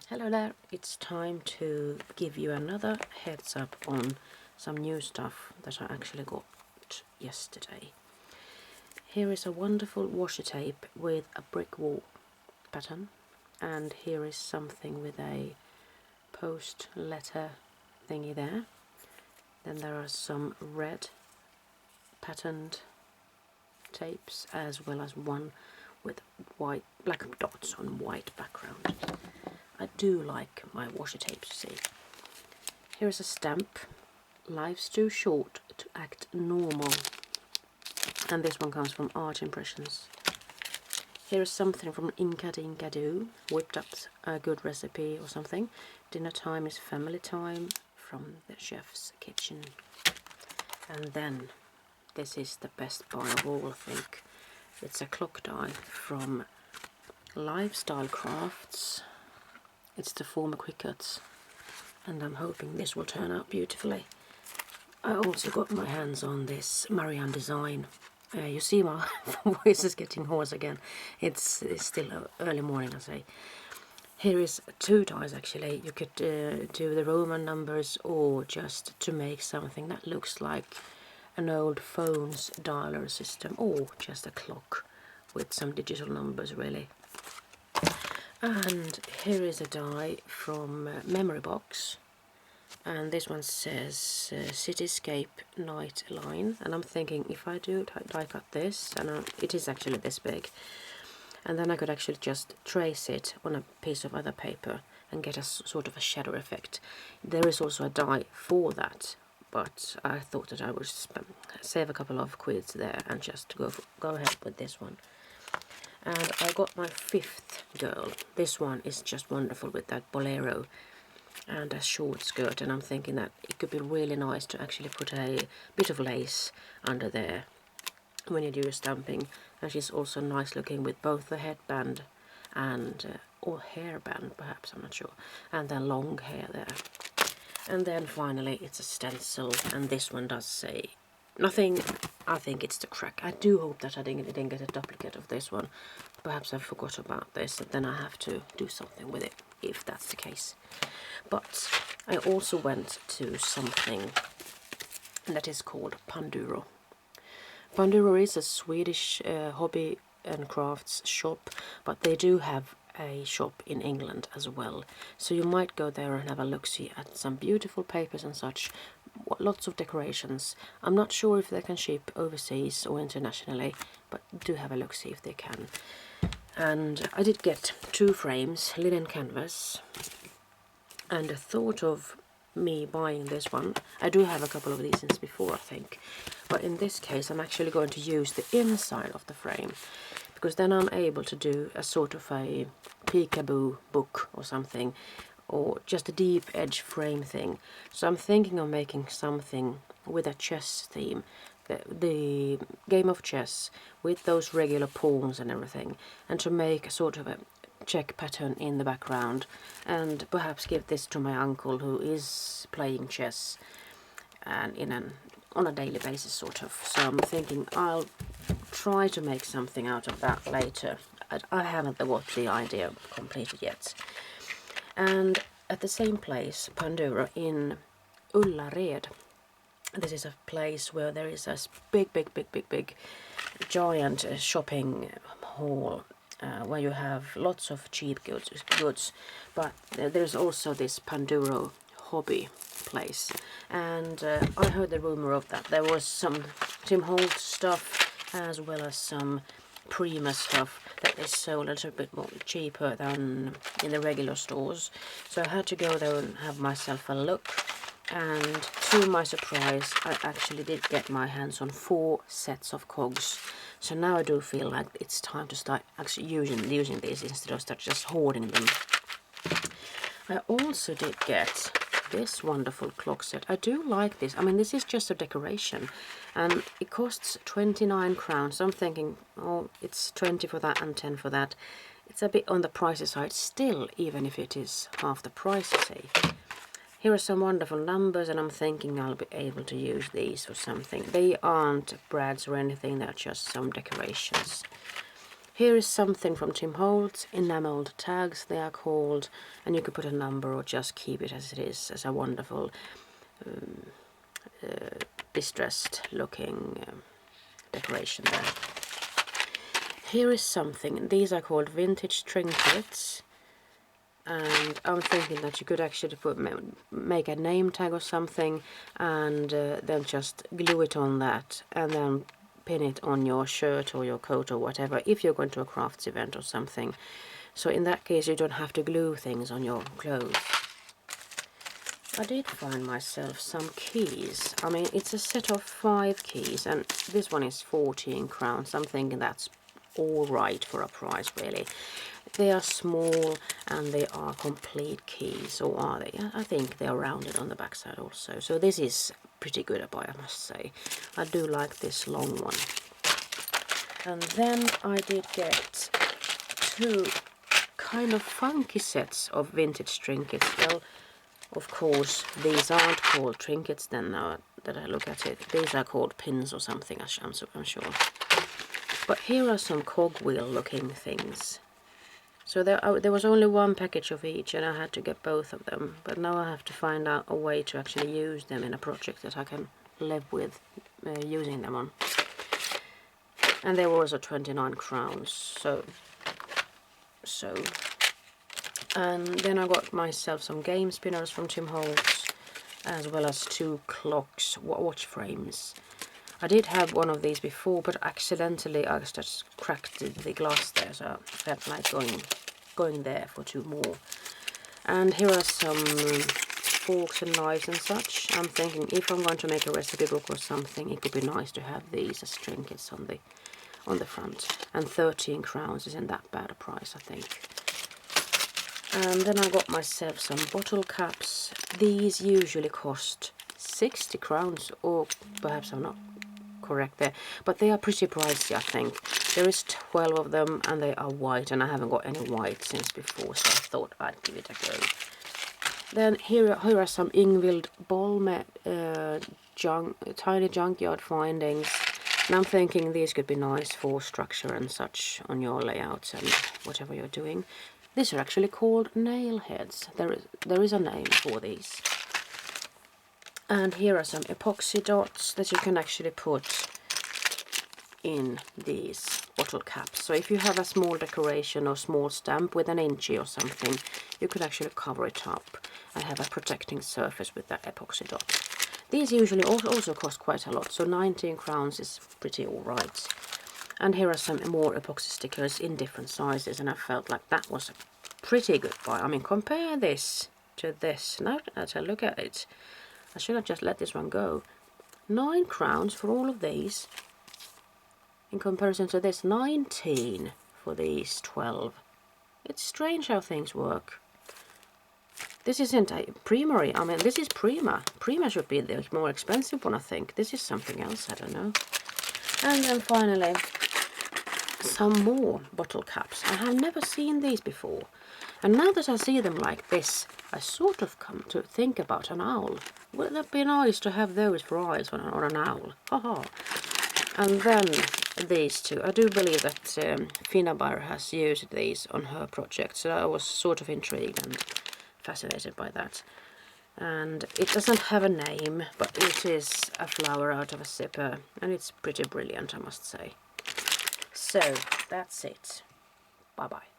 Hello there, it's time to give you another heads up on some new stuff that I actually got yesterday. Here is a wonderful washi tape with a brick wall pattern, and here is something with a post letter thingy there. Then there are some red patterned tapes as well as one with black dots on white background. I do like my washi tapes, you see. Here is a stamp. Life's too short to act normal. And this one comes from Art Impressions. Here is something from Inca Dinka Doo. Whipped up a good recipe or something. Dinner time is family time from the chef's kitchen. And then, this is the best buy of all, I think. It's a clock die from Lifestyle Crafts. It's the former Quick Cuts, and I'm hoping this will turn out beautifully. I also got my hands on this Marianne design. You see my voice is getting hoarse again. It's still early morning, I say. Here is two dies actually. You could do the Roman numbers or just to make something that looks like an old phone's dialer system, or just a clock with some digital numbers really. And here is a die from Memory Box, and this one says Cityscape Night Line, and I'm thinking if I do die cut this, and it is actually this big, and then I could actually just trace it on a piece of other paper and get a sort of a shadow effect. There is also a die for that, but I thought that I would save a couple of quids there and just go ahead with this one. And I got my fifth girl. This one is just wonderful with that bolero and a short skirt, and I'm thinking that it could be really nice to actually put a bit of lace under there when you do your stamping. And she's also nice looking with both the headband and or hairband perhaps, I'm not sure, and then long hair there. And then finally it's a stencil, and this one does say nothing. I think it's the crack. I do hope that I didn't get a duplicate of this one. Perhaps I forgot about this, and then I have to do something with it, if that's the case. But I also went to something that is called Panduro. Panduro is a Swedish hobby and crafts shop, but they do have a shop in England as well. So you might go there and have a look-see at some beautiful papers and such. Lots of decorations. I'm not sure if they can ship overseas or internationally, but do have a look-see if they can. And I did get two frames, linen canvas, and the thought of me buying this one, I do have a couple of these since before I think, but in this case I'm actually going to use the inside of the frame, because then I'm able to do a sort of a peekaboo book or something, or just a deep edge frame thing. So I'm thinking of making something with a chess theme, the game of chess with those regular pawns and everything, and to make a sort of a check pattern in the background, and perhaps give this to my uncle who is playing chess and on a daily basis sort of. So I'm thinking I'll try to make something out of that later. I haven't got the idea completed yet. And at the same place, Pandora, in Ullared, this is a place where there is a big giant shopping hall where you have lots of cheap goods, but there's also this Panduro hobby place, and I heard the rumor of that there was some Tim Holtz stuff as well as some Prima stuff that they sold a little bit more cheaper than in the regular stores. So I had to go there and have myself a look, and to my surprise I actually did get my hands on 4 sets of cogs. So now I do feel like it's time to start actually using these instead of start just hoarding them. I also did get this wonderful clock set. I do like this. I mean, this is just a decoration, and it costs 29 crowns. I'm thinking, oh, it's 20 for that and 10 for that. It's a bit on the pricey side still, even if it is half the price, say. Here are some wonderful numbers, and I'm thinking I'll be able to use these for something. They aren't brads or anything, they're just some decorations. Here is something from Tim Holtz, enameled tags they are called, and you could put a number or just keep it as it is, as a wonderful distressed looking decoration there. Here is something, these are called vintage trinkets, and I'm thinking that you could actually make a name tag or something, and then just glue it on that, and then pin it on your shirt or your coat or whatever, if you're going to a crafts event or something. So in that case you don't have to glue things on your clothes. I did find myself some keys. I mean, it's a set of 5 keys, and this one is 14 crowns. I'm thinking that's all right for a price, really. They are small and they are complete keys, or are they? I think they are rounded on the backside also. So this is pretty good a buy, I must say. I do like this long one. And then I did get 2 kind of funky sets of vintage trinkets. Well, of course, these aren't called trinkets then, now that I look at it. These are called pins or something, I'm sure. But here are some cogwheel looking things. So there was only one package of each, and I had to get both of them. But now I have to find out a way to actually use them in a project that I can live with using them on. And they were also 29 crowns, so. And then I got myself some game spinners from Tim Holtz, as well as 2 clocks, watch frames. I did have one of these before, but accidentally I just cracked the glass there, so I felt like going there for 2 more. And here are some forks and knives and such. I'm thinking if I'm going to make a recipe book or something, it could be nice to have these as trinkets on the front. And 13 crowns isn't that bad a price, I think. And then I got myself some bottle caps. These usually cost 60 crowns, or perhaps I'm not correct there, but they are pretty pricey, I think. There is 12 of them, and they are white, and I haven't got any white since before, so I thought I'd give it a go. Then here are some Ingvild Bolme tiny junkyard findings, and I'm thinking these could be nice for structure and such on your layouts and whatever you're doing. These are actually called nail heads. There is a name for these. And here are some epoxy dots that you can actually put in these bottle caps. So if you have a small decoration or small stamp with an inchy or something, you could actually cover it up and have a protecting surface with that epoxy dot. These usually also cost quite a lot, so 19 crowns is pretty alright. And here are some more epoxy stickers in different sizes, and I felt like that was a pretty good buy. I mean, compare this to this. Now that I look at it, I should have just let this one go. 9 crowns for all of these, in comparison to this 19 for these 12. It's strange how things work. This isn't a Primary, I mean this is Prima. Prima should be the more expensive one, I think. This is something else, I don't know. And then finally, some more bottle caps. I have never seen these before. And now that I see them like this, I sort of come to think about an owl. Wouldn't that be nice to have those for eyes on an owl? Haha. And then these 2. I do believe that Finabar has used these on her project, so I was sort of intrigued and fascinated by that. And it doesn't have a name, but it is a flower out of a zipper, and it's pretty brilliant, I must say. So that's it. Bye bye.